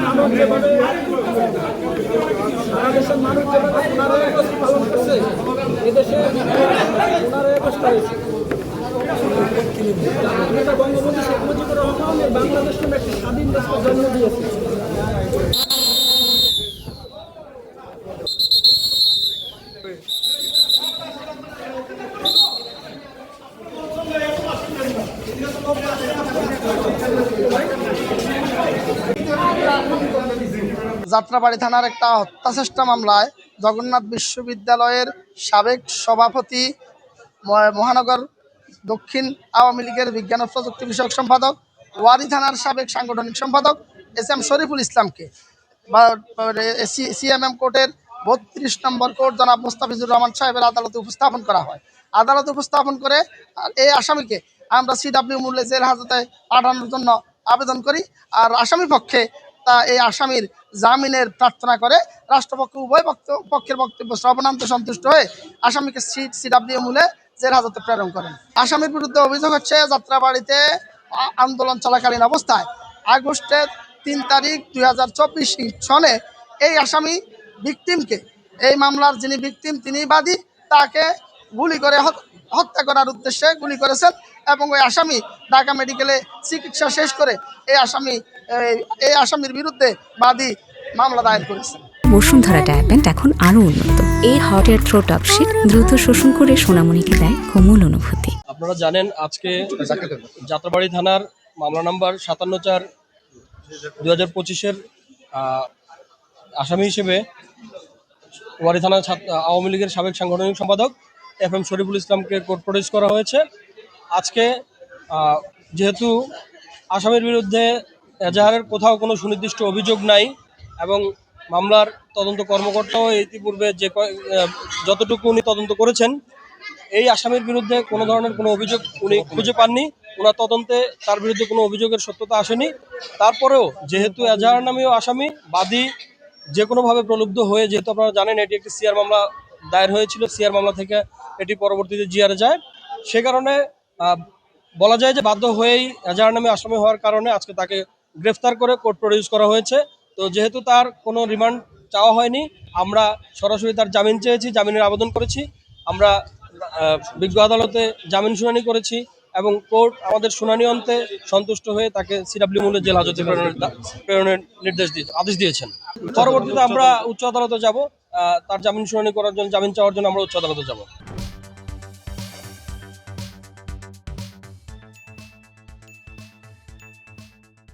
মানুষ যেভাবে সারা দেশের মানুষ যেভাবে ওনারা এগোষ্ঠী পালন করছে, এদেশে ওনারা এগোষ্ঠী হয়েছে। নেতা বঙ্গবন্ধু শেখ মুজিবুর রহমান এই বাংলাদেশ নামে একটি স্বাধীন দেশকে জন্ম দিয়েছে। যাত্রাবাড়ি থানার একটা হত্যাচেষ্টা মামলায় জগন্নাথ বিশ্ববিদ্যালয়ের সাবেক সভাপতি, মহানগর দক্ষিণ আওয়ামী লীগের বিজ্ঞান ও প্রযুক্তি বিষয়ক সম্পাদক, ওয়ারী থানার সাবেক সাংগঠনিক সম্পাদক SM শরীফুল ইসলামকে CMM কোর্টের 32 নম্বর কোর্ট জনাব মোস্তাফিজুর রহমান সাহেবের আদালতে উপস্থাপন করা হয়। আদালতে উপস্থাপন করে এই আসামিকে আমরা CW মূল্যে জেল হাজতে পাঠানোর জন্য আবেদন করি। আর আসামি পক্ষে এই আসামির জামিনের প্রার্থনা করে রাষ্ট্রপক্ষ উভয় পক্ষের বক্তব্য শ্রবণান্তে সন্তুষ্ট হয়ে আসামিকে CW মূল্যে জেল হাজতে প্রেরণ করেন। আসামির বিরুদ্ধে অভিযোগ হচ্ছে, যাত্রাবাড়িতে আন্দোলন চলাকালীন অবস্থায় আগস্টের 3 তারিখ 2024 সনে এই আসামি ভিকটিমকে, এই মামলার যিনি ভিকটিম তিনি বাদী, তাকে গুলি করে হত্যা করার উদ্দেশ্যে গুলি করেছেন এবং ওই আসামি ঢাকা মেডিকেলে চিকিৎসা শেষ করে এই আসামির বিরুদ্ধে বাদী মামলা দায়ের করেছেন। বসুন্ধরা ডায়াপেন্ট এখন আরো উন্নত। এই হট এয়ার থ্রো টপশিট দ্রুত শোষণ করে সোনামণিকে দেয় কোমল অনুভূতি। আপনারা জানেন, আজকে যাত্রাবাড়ি থানার মামলা নাম্বার 57/2025-এর আসামি হিসেবে ওয়ারী থানা আওয়ামী লীগের সাবেক সাংগঠনিক সম্পাদক FM শরীফুল ইসলামকে কোর্ট প্রডিউস করা হয়েছে। আজকে যেহেতু আসামির বিরুদ্ধে এজাহারের কোথাও কোনো সুনির্দিষ্ট অভিযোগ নাই এবং মামলার তদন্ত কর্মকর্তাও ইতিপূর্বে যতটুকু উনি তদন্ত করেছেন, এই আসামির বিরুদ্ধে কোনো ধরনের কোনো অভিযোগ উনি খুঁজে পাননি। ওনার তদন্তে তার বিরুদ্ধে কোনো অভিযোগের সত্যতা আসেনি। তারপরেও যেহেতু এজাহার নামীয় আসামি, বাদী যে কোনোভাবে প্রলুব্ধ হয়ে, যেহেতু আপনারা জানেন এটি একটি CR মামলা দায়ের হয়েছিল, CR মামলা থেকে এটি পরবর্তীতে GR যায়, সে কারণে বলা যায় যে বাধ্য হয়েই এজাহার নামে আসামি হওয়ার কারণে আজকে তাকে গ্রেফতার করে কোর্ট প্রডিউস করা হয়েছে। তো যেহেতু তার কোনো রিমান্ড চাওয়া হয়নি, আমরা সরাসরি তার জামিন চেয়েছি, জামিনের আবেদন করেছি। আমরা বিজ্ঞ আদালতে জামিন শুনানি করেছি এবং কোর্ট আমাদের শুনানি অন্তে সন্তুষ্ট হয়ে তাকে CW মূল্যে জেল হাজতে প্রেরণের আদেশ দিয়েছেন। পরবর্তীতে আমরা উচ্চ আদালতে যাব, তার জামিন শুনানি করার জন্য, জামিন চাওয়ার জন্য আমরা উচ্চ আদালতে যাব।